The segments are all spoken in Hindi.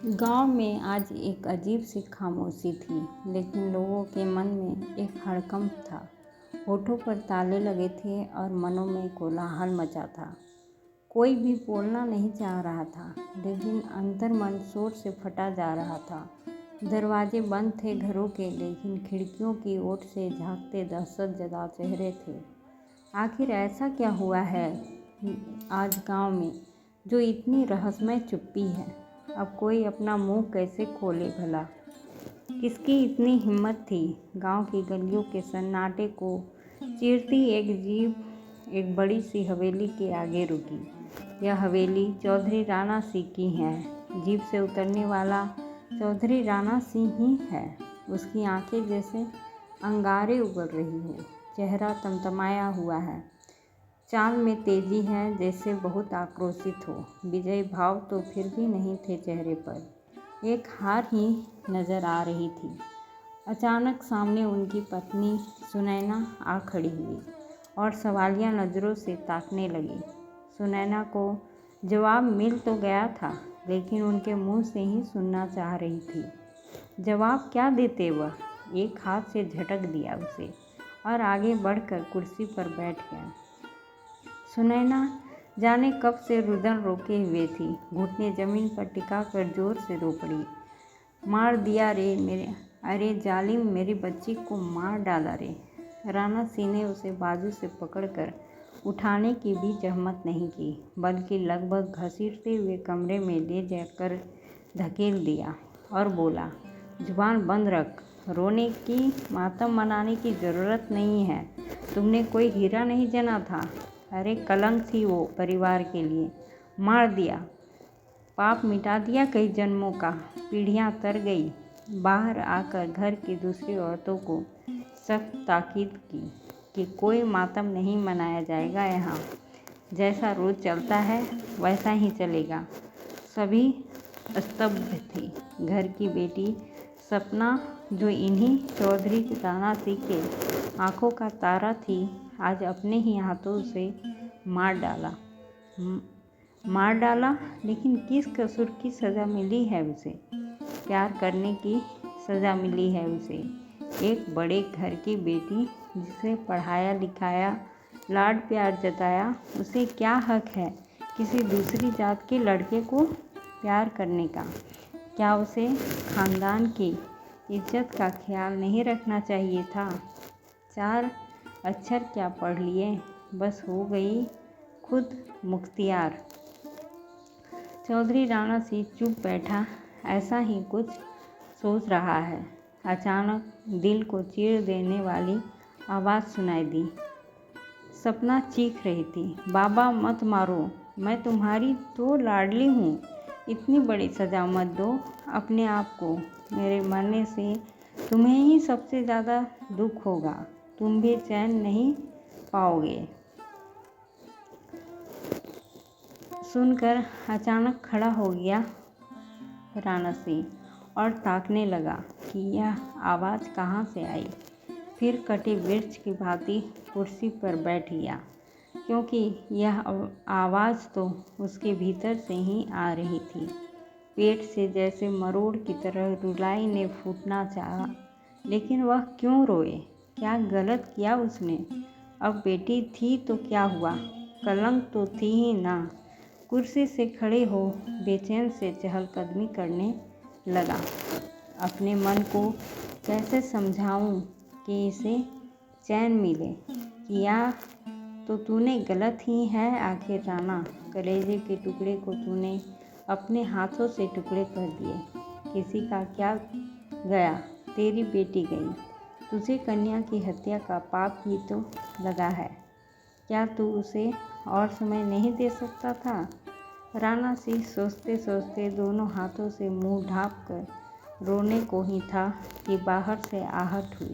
गांव में आज एक अजीब सी खामोशी थी, लेकिन लोगों के मन में एक हड़कंप था। होठों पर ताले लगे थे और मनों में कोलाहल मचा था। कोई भी बोलना नहीं चाह रहा था, लेकिन अंतर्मन शोर से फटा जा रहा था। दरवाजे बंद थे घरों के, लेकिन खिड़कियों की ओर से झांकते दहशतजदा चेहरे थे। आखिर ऐसा क्या हुआ है आज गांव में, जो इतनी रहस्यमय चुप्पी है? अब कोई अपना मुंह कैसे खोले भला? किसकी इतनी हिम्मत थी गांव की गलियों के सन्नाटे को चीरती एक जीप एक बड़ी सी हवेली के आगे रुकी। यह हवेली चौधरी राणा सिंह की है। जीप से उतरने वाला चौधरी राणा सिंह ही है। उसकी आंखें जैसे अंगारे उगल रही हो, चेहरा तमतमाया हुआ है, चाल में तेजी है, जैसे बहुत आक्रोशित हो। विजयी भाव तो फिर भी नहीं थे चेहरे पर, एक हार ही नजर आ रही थी। अचानक सामने उनकी पत्नी सुनैना आ खड़ी हुई और सवालिया नज़रों से ताकने लगी। सुनैना को जवाब मिल तो गया था, लेकिन उनके मुंह से ही सुनना चाह रही थी। जवाब क्या देते वह? एक हाथ से झटक दिया उसे और आगे बढ़कर कुर्सी पर बैठ गया। सुनैना जाने कब से रुदन रोके हुए थी, घुटने जमीन पर टिका कर जोर से रो पड़ी। मार दिया रे मेरे, अरे जालिम, मेरी बच्ची को मार डाला रे। राणा सिंह ने उसे बाजू से पकड़कर उठाने की भी जहमत नहीं की, बल्कि लगभग घसीटते हुए कमरे में ले जाकर धकेल दिया और बोला, जुबान बंद रख। रोने की, मातम मनाने की ज़रूरत नहीं है। तुमने कोई हीरा नहीं जना था। अरे कलंक थी वो परिवार के लिए। मार दिया, पाप मिटा दिया कई जन्मों का। पीढ़ियां तर गई। बाहर आकर घर की दूसरी औरतों को सख्त ताकीद की कि कोई मातम नहीं मनाया जाएगा यहाँ। जैसा रोज़ चलता है वैसा ही चलेगा। सभी स्तब्ध थी। घर की बेटी सपना, जो इन्हीं चौधरी राणा सिंह के आंखों का तारा थी, आज अपने ही हाथों उसे मार डाला। लेकिन किस कसूर की सज़ा मिली है उसे? प्यार करने की सज़ा मिली है उसे। एक बड़े घर की बेटी जिसे पढ़ाया लिखाया, लाड प्यार जताया, उसे क्या हक है किसी दूसरी जात के लड़के को प्यार करने का? क्या उसे खानदान की इज्जत का ख्याल नहीं रखना चाहिए था? 4 अक्षर क्या पढ़ लिए, बस हो गई खुद मुख्तियार। चौधरी राणा सिंह चुप बैठा, ऐसा ही कुछ सोच रहा है। अचानक दिल को चीर देने वाली आवाज़ सुनाई दी। सपना चीख रही थी, बाबा मत मारो, मैं तुम्हारी तो लाडली हूँ। इतनी बड़ी सज़ा मत दो अपने आप को। मेरे मरने से तुम्हें ही सबसे ज़्यादा दुख होगा। तुम भी चैन नहीं पाओगे। सुनकर अचानक खड़ा हो गया राणा सिंह और ताकने लगा कि यह आवाज़ कहाँ से आई। फिर कटे वृक्ष की भांति कुर्सी पर बैठ गया, क्योंकि यह आवाज़ तो उसके भीतर से ही आ रही थी। पेट से जैसे मरोड़ की तरह रुलाई ने फूटना चाहा, लेकिन वह क्यों रोए? क्या गलत किया उसने? अब बेटी थी तो क्या हुआ, कलंक तो थी ही ना। कुर्सी से खड़े हो बेचैन से चहलकदमी करने लगा। अपने मन को कैसे समझाऊं कि इसे चैन मिले? किया तो तूने गलत ही है आखिर राणा। कलेजे के टुकड़े को तूने अपने हाथों से टुकड़े कर दिए। किसी का क्या गया, तेरी बेटी गई। तुझे कन्या की हत्या का पाप ही तो लगा है। क्या तू उसे और समय नहीं दे सकता था? राणा सिंह सोचते सोचते दोनों हाथों से मुंह ढाँप कर रोने को ही था कि बाहर से आहट हुई।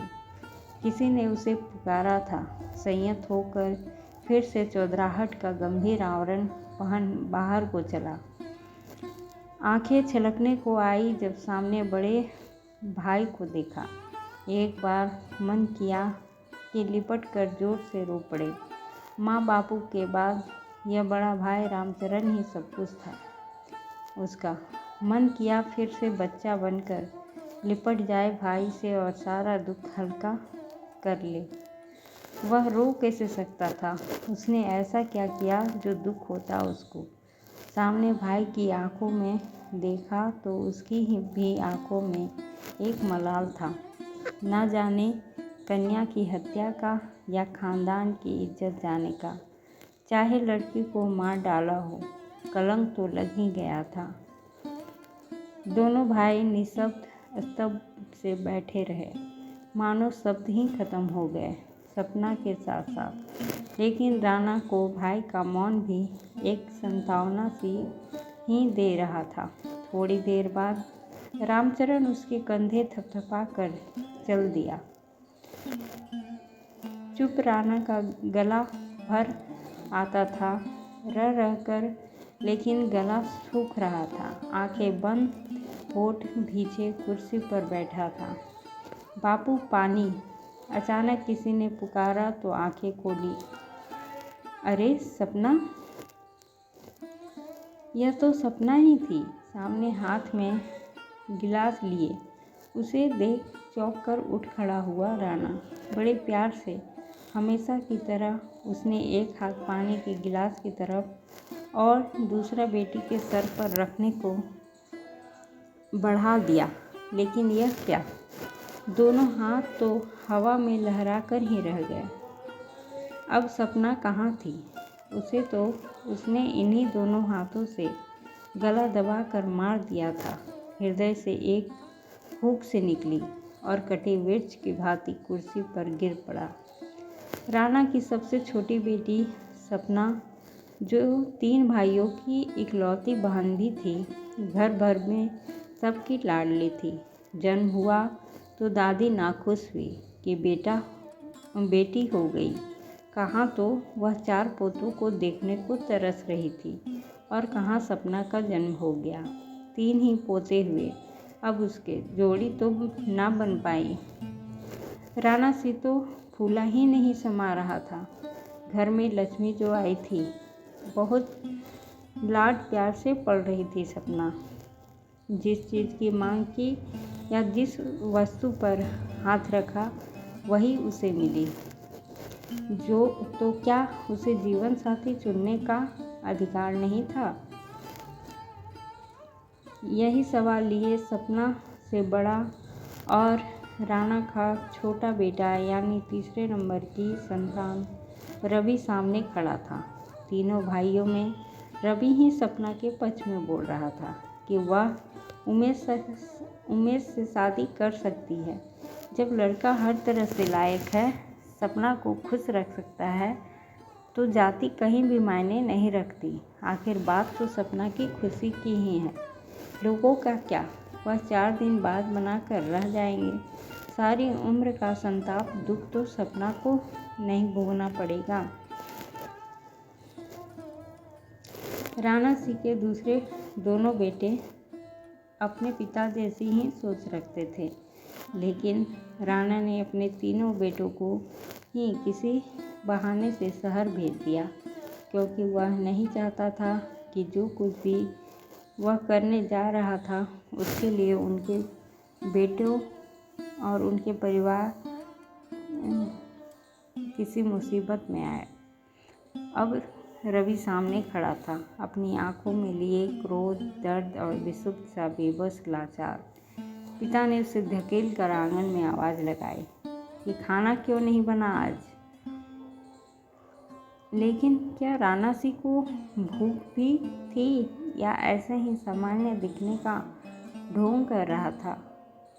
किसी ने उसे पुकारा था। संयत होकर फिर से चौधराहट का गंभीर आवरण पहन बाहर को चला। आंखें छलकने को आई जब सामने बड़े भाई को देखा। एक बार मन किया कि लिपट कर जोर से रो पड़े। माँ बापू के बाद यह बड़ा भाई रामचरण ही सब कुछ था उसका। मन किया फिर से बच्चा बनकर लिपट जाए भाई से और सारा दुख हल्का कर ले। वह रो कैसे सकता था? उसने ऐसा क्या किया जो दुख होता उसको? सामने भाई की आंखों में देखा तो उसकी ही भी आंखों में एक मलाल था। ना जाने कन्या की हत्या का या खानदान की इज्जत जाने का। चाहे लड़की को मार डाला हो, कलंक तो लग ही गया था। दोनों भाई निशब्द स्तब्ध से बैठे रहे, मानो शब्द ही खत्म हो गए, सपना के साथ साथ। लेकिन राणा को भाई का मौन भी एक सांत्वना सी ही दे रहा था। थोड़ी देर बाद रामचरण उसके कंधे थपथपा कर चल दिया। चुप राणा का गला भर आता था, रह रह कर, लेकिन गला सूख रहा था। आंखें बंद, होठ भींचे कुर्सी पर बैठा था। बापू पानी। अचानक किसी ने पुकारा तो आंखें खोली। अरे सपना! यह तो सपना ही थी। सामने हाथ में गिलास लिए उसे देख चौंक कर उठ खड़ा हुआ राणा। बड़े प्यार से हमेशा की तरह उसने एक हाथ पानी के गिलास की तरफ और दूसरा बेटी के सर पर रखने को बढ़ा दिया। लेकिन यह क्या? दोनों हाथ तो हवा में लहरा कर ही रह गए। अब सपना कहाँ थी? उसे तो उसने इन्हीं दोनों हाथों से गला दबा कर मार दिया था। हृदय से एक फूंक से निकली और कटे मिर्च की भांति कुर्सी पर गिर पड़ा। राणा की सबसे छोटी बेटी सपना, जो 3 भाइयों की इकलौती बहन भी थी, घर भर में सबकी लाडली थी। जन्म हुआ तो दादी नाखुश हुई कि बेटी हो गई। कहाँ तो वह 4 पोतों को देखने को तरस रही थी और कहाँ सपना का जन्म हो गया। 3 ही पोते हुए, अब उसके जोड़ी तो ना बन पाई। राणा सी तो फूला ही नहीं समा रहा था। घर में लक्ष्मी जो आई थी, बहुत लाड प्यार से पल रही थी सपना। जिस चीज़ की मांग की या जिस वस्तु पर हाथ रखा वही उसे मिली। जो तो क्या उसे जीवन साथी चुनने का अधिकार नहीं था? यही सवाल लिए सपना से बड़ा और राणा का छोटा बेटा यानी तीसरे नंबर की संतान रवि सामने खड़ा था। तीनों भाइयों में रवि ही सपना के पक्ष में बोल रहा था कि वह उमेश से शादी कर सकती है। जब लड़का हर तरह से लायक है, सपना को खुश रख सकता है, तो जाति कहीं भी मायने नहीं रखती। आखिर बात तो सपना की खुशी की ही है। लोगों का क्या? वह 4 दिन बाद बनाकर रह जाएंगे। सारी उम्र का संताप दुख तो सपना को नहीं भोगना पड़ेगा। राणा सी के दूसरे दोनों बेटे अपने पिता जैसी ही सोच रखते थे, लेकिन राणा ने अपने तीनों बेटों को ही किसी बहाने से शहर भेज दिया, क्योंकि वह नहीं चाहता था कि जो कुछ भी वह करने जा रहा था उसके लिए उनके बेटों और उनके परिवार किसी मुसीबत में आए। अब रवि सामने खड़ा था, अपनी आंखों में लिए क्रोध, दर्द और विशुद्ध सा बेबस लाचार। पिता ने उसे धकेल कर आंगन में आवाज़ लगाई कि खाना क्यों नहीं बना आज? लेकिन क्या राणा सी को भूख भी थी या ऐसे ही सामान्य दिखने का ढोंग कर रहा था?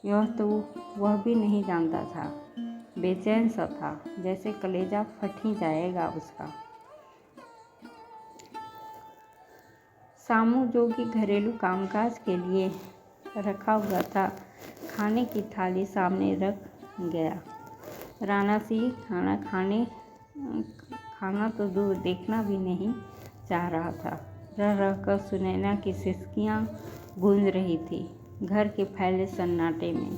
यह तो वह भी नहीं जानता था। बेचैन सा था, जैसे कलेजा फट ही जाएगा उसका। सामू, जो कि घरेलू कामकाज के लिए रखा हुआ था, खाने की थाली सामने रख गया। राणा सी खाना तो दूर देखना भी नहीं चाह रहा था। रह रह कर सुनैना की सिसकियाँ गूंज रही थी घर के फैले सन्नाटे में।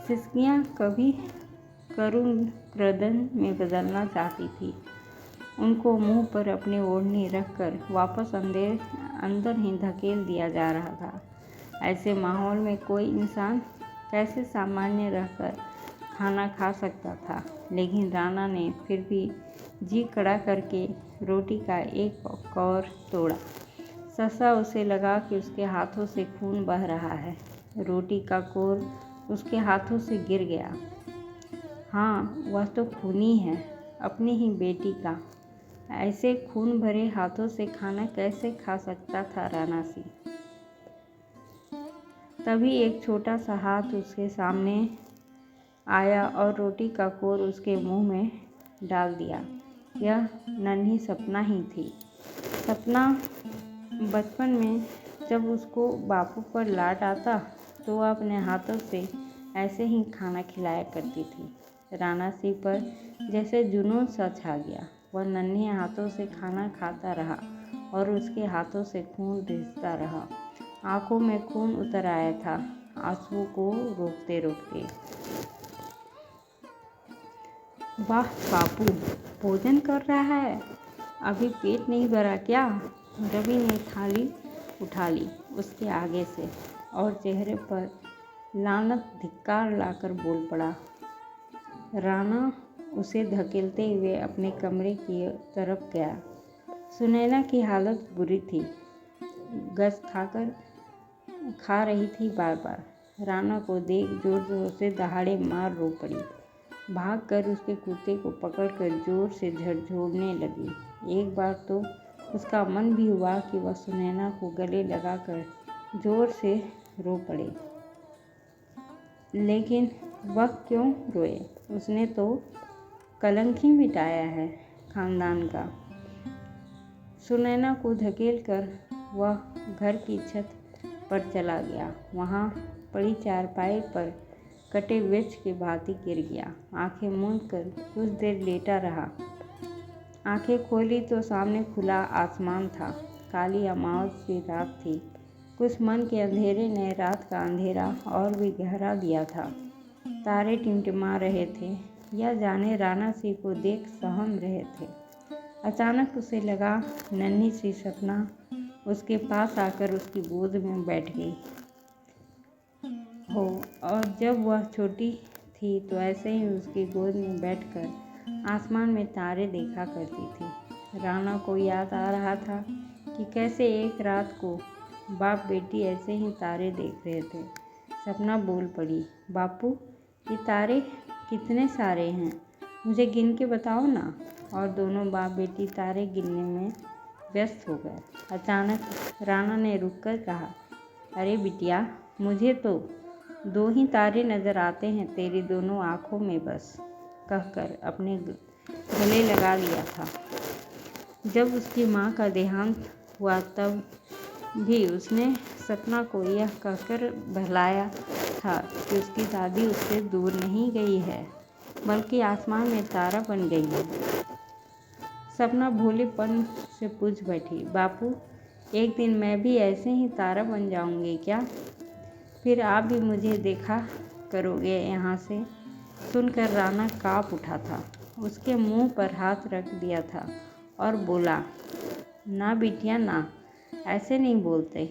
सिसकियाँ कभी करुण क्रदन में बदलना चाहती थी। उनको मुंह पर अपनी ओढ़नी रखकर वापस अंदर ही धकेल दिया जा रहा था। ऐसे माहौल में कोई इंसान कैसे सामान्य रहकर खाना खा सकता था। लेकिन राणा ने फिर भी जी खड़ा करके रोटी का एक कौर तोड़ा। सहसा उसे लगा कि उसके हाथों से खून बह रहा है। रोटी का कौर उसके हाथों से गिर गया। हाँ, वह तो खूनी है, अपनी ही बेटी का। ऐसे खून भरे हाथों से खाना कैसे खा सकता था राणा सिंह। तभी एक छोटा सा हाथ उसके सामने आया और रोटी का कौर उसके मुंह में डाल दिया। यह नन्ही सपना ही थी। सपना बचपन में जब उसको बापू पर लाड आता तो वह अपने हाथों से ऐसे ही खाना खिलाया करती थी। राणा सिंह पर जैसे जुनून सा छा गया। वह नन्हे हाथों से खाना खाता रहा और उसके हाथों से खून रिसता रहा। आंखों में खून उतर आया था, आंसुओं को रोकते रोकते। वाह बापू, भोजन कर रहा है, अभी पेट नहीं भरा क्या? रवि ने थाली उठा ली उसके आगे से और चेहरे पर लानत धिक्कार लाकर बोल पड़ा। राणा उसे धकेलते हुए अपने कमरे की तरफ गया। सुनैना की हालत बुरी थी, गश खा रही थी बार बार। राणा को देख जोर जोर से दहाड़े मार रो पड़ी। भागकर उसके कुर्ते को पकड़कर जोर से झकझोरने लगी। एक बार तो उसका मन भी हुआ कि वह सुनैना को गले लगाकर जोर से रो पड़े, लेकिन वह क्यों रोए? उसने तो कलंक ही मिटाया है खानदान का। सुनैना को धकेलकर वह घर की छत पर चला गया। वहाँ पड़ी चारपाई पर कटे वृक्ष की भांति गिर गया। आंखें मूंद कर कुछ देर लेटा रहा। आंखें खोली तो सामने खुला आसमान था। काली अमावस की रात थी। कुछ मन के अंधेरे ने रात का अंधेरा और भी गहरा दिया था। तारे टिमटिमा रहे थे या जाने राणा सिंह को देख सहम रहे थे। अचानक उसे लगा नन्ही सी सपना उसके पास आकर उसकी गोद में बैठ गई हो, और जब वह छोटी थी तो ऐसे ही उसकी गोद में बैठकर आसमान में तारे देखा करती थी। राणा को याद आ रहा था कि कैसे एक रात को बाप बेटी ऐसे ही तारे देख रहे थे। सपना बोल पड़ी, बापू ये तारे कितने सारे हैं, मुझे गिन के बताओ ना। और दोनों बाप बेटी तारे गिनने में व्यस्त हो गए। अचानक राणा ने रुककर कहा, अरे बिटिया, मुझे तो 2 ही तारे नज़र आते हैं तेरी दोनों आँखों में बस, कहकर अपने गले लगा लिया था। जब उसकी माँ का देहांत हुआ तब भी उसने सपना को यह कहकर बहलाया था कि उसकी दादी उससे दूर नहीं गई है, बल्कि आसमान में तारा बन गई है। सपना भोलेपन से पूछ बैठी, बापू एक दिन मैं भी ऐसे ही तारा बन जाऊंगी क्या? फिर आप भी मुझे देखा करोगे यहाँ से? सुनकर राणा काँप उठा था। उसके मुंह पर हाथ रख दिया था और बोला, ना बिटिया ना, ऐसे नहीं बोलते।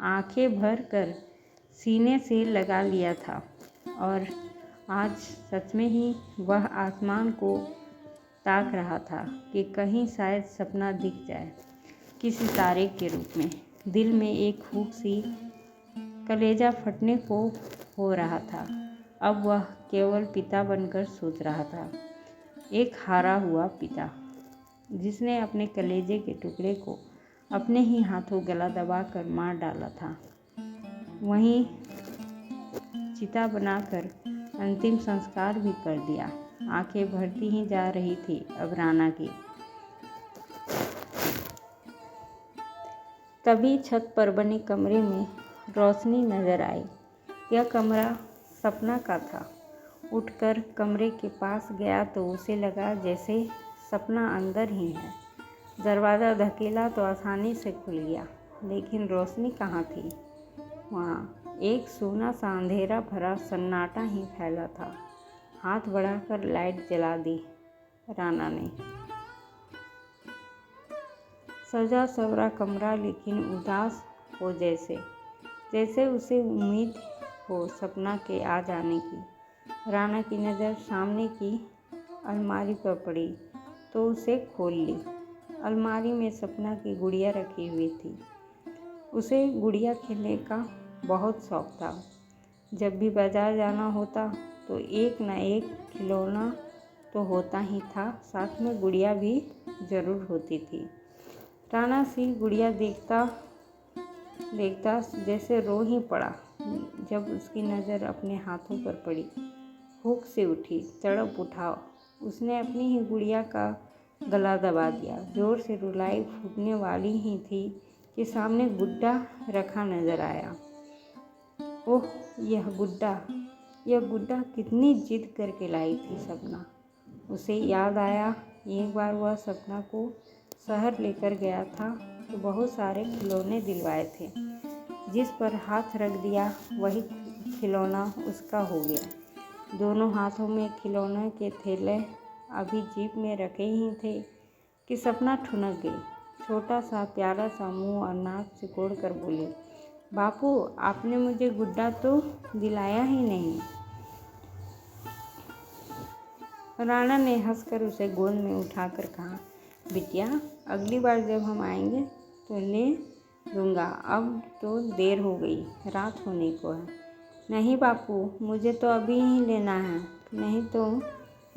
आंखें भर कर सीने से लगा लिया था और आज सच में ही वह आसमान को ताक रहा था कि कहीं शायद सपना दिख जाए किसी तारे के रूप में। दिल में एक हुक सी कलेजा फटने को हो रहा था। अब वह केवल पिता बनकर सोच रहा था, एक हारा हुआ पिता जिसने अपने कलेजे के टुकड़े को अपने ही हाथों गला दबाकर मार डाला था। वहीं चिता बनाकर अंतिम संस्कार भी कर दिया। आंखें भरती ही जा रही थी अब राणा की। तभी छत पर बने कमरे में रोशनी नजर आई। यह कमरा सपना का था। उठकर कमरे के पास गया तो उसे लगा जैसे सपना अंदर ही है। दरवाज़ा धकेला तो आसानी से खुल गया, लेकिन रोशनी कहाँ थी। वहाँ एक सोना सा अंधेरा भरा सन्नाटा ही फैला था। हाथ बढ़ाकर लाइट जला दी राणा ने। सजा सवरा कमरा लेकिन उदास हो जैसे। जैसे उसे उम्मीद हो सपना के आ जाने की। राणा की नज़र सामने की अलमारी पर पड़ी तो उसे खोल ली। अलमारी में सपना की गुड़िया रखी हुई थी। उसे गुड़िया खेलने का बहुत शौक था। जब भी बाजार जाना होता तो एक न एक खिलौना तो होता ही था, साथ में गुड़िया भी ज़रूर होती थी। राणा सिंह गुड़िया देखता देखता जैसे रो ही पड़ा जब उसकी नज़र अपने हाथों पर पड़ी। भूख से उठी, तड़प उठा। उसने अपनी ही गुड़िया का गला दबा दिया। ज़ोर से रुलाई फूटने वाली ही थी कि सामने गुड्डा रखा नज़र आया। ओह, यह गुड्डा कितनी जिद करके लाई थी सपना। उसे याद आया एक बार वह सपना को शहर लेकर गया था तो बहुत सारे खिलौने दिलवाए थे। जिस पर हाथ रख दिया वही खिलौना उसका हो गया। दोनों हाथों में खिलौने के थैले अभी जीप में रखे ही थे कि सपना ठुनक गई। छोटा सा प्यारा सा मुंह और नाक सिकोड़ कर बोली, बापू, आपने मुझे गुड्डा तो दिलाया ही नहीं। राणा ने हंसकर उसे गोद में उठाकर कहा, बिटिया, अगली बार जब हम आएंगे तो ले दूंगा। अब तो देर हो गई, रात होने को है। नहीं बापू, मुझे तो अभी ही लेना है, नहीं तो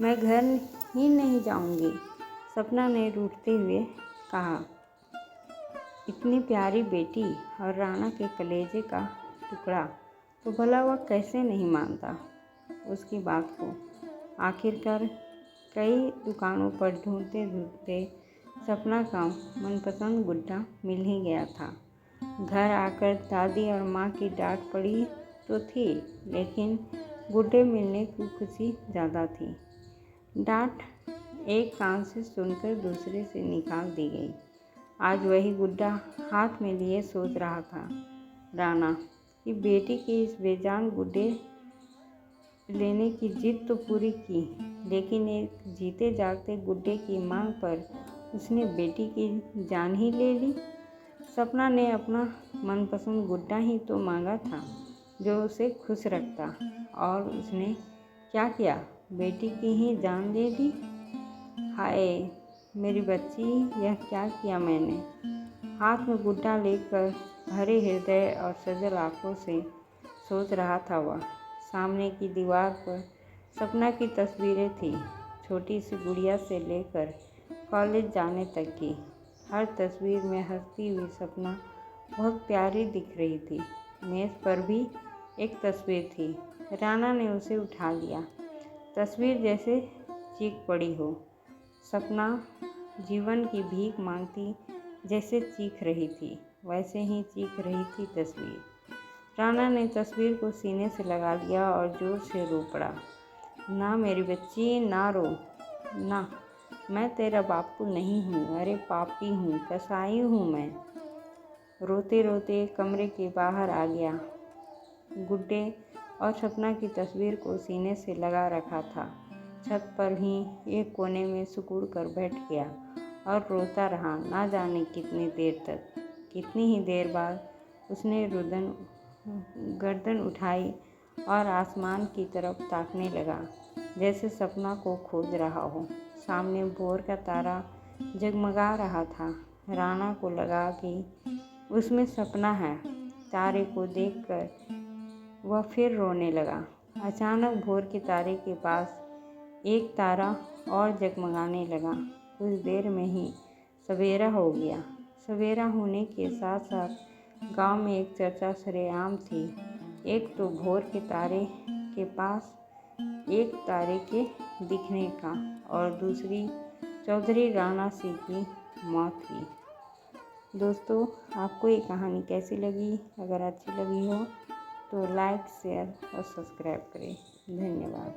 मैं घर ही नहीं जाऊंगी, सपना ने रूठते हुए कहा। इतनी प्यारी बेटी और राणा के कलेजे का टुकड़ा, तो भला वह कैसे नहीं मानता उसकी बात को। आखिरकार कई दुकानों पर ढूंढते ढूंढते सपना का मनपसंद गुड्डा मिल ही गया था। घर आकर दादी और माँ की डांट पड़ी तो थी, लेकिन गुड्डे मिलने की खुशी ज़्यादा थी। डांट एक कान से सुनकर दूसरे से निकाल दी गई। आज वही गुड्डा हाथ में लिए सोच रहा था राणा कि बेटी के इस बेजान गुड्डे लेने की जिद तो पूरी की, लेकिन एक जीते जागते गुड्डे की मांग पर उसने बेटी की जान ही ले ली। सपना ने अपना मनपसंद गुड्डा ही तो मांगा था जो उसे खुश रखता, और उसने क्या किया, बेटी की ही जान ले ली। हाय मेरी बच्ची, यह क्या किया मैंने। हाथ में गुड्डा लेकर भरे हृदय और सजल आंखों से सोच रहा था वह। सामने की दीवार पर सपना की तस्वीरें थी, छोटी सी गुड़िया से लेकर कॉलेज जाने तक की। हर तस्वीर में हंसती हुई सपना बहुत प्यारी दिख रही थी। मेज़ पर भी एक तस्वीर थी। राणा ने उसे उठा लिया। तस्वीर जैसे चीख पड़ी हो। सपना जीवन की भीख मांगती जैसे चीख रही थी, वैसे ही चीख रही थी तस्वीर। राणा ने तस्वीर को सीने से लगा लिया और जोर से रो पड़ा। ना मेरी बच्ची, ना रो ना, मैं तेरा बापू नहीं हूँ, अरे पापी हूँ, कसाई हूँ मैं। रोते रोते कमरे के बाहर आ गया। गुड्डे और सपना की तस्वीर को सीने से लगा रखा था। छत पर ही एक कोने में सिकुड़ कर बैठ गया और रोता रहा। ना जाने कितनी देर तक। कितनी ही देर बाद उसने गर्दन उठाई और आसमान की तरफ ताकने लगा, जैसे सपना को खोज रहा हो। सामने भोर का तारा जगमगा रहा था। राणा को लगा कि उसमें सपना है। तारे को देखकर वह फिर रोने लगा। अचानक भोर के तारे के पास एक तारा और जगमगाने लगा। कुछ देर में ही सवेरा हो गया। सवेरा होने के साथ साथ गांव में एक चर्चा सरेआम थी। एक तो भोर के तारे के पास एक तारे के दिखने का, और दूसरी चौधरी राणा सिंह की मौत की। दोस्तों, आपको ये कहानी कैसी लगी? अगर अच्छी लगी हो तो लाइक, शेयर और सब्सक्राइब करें। धन्यवाद।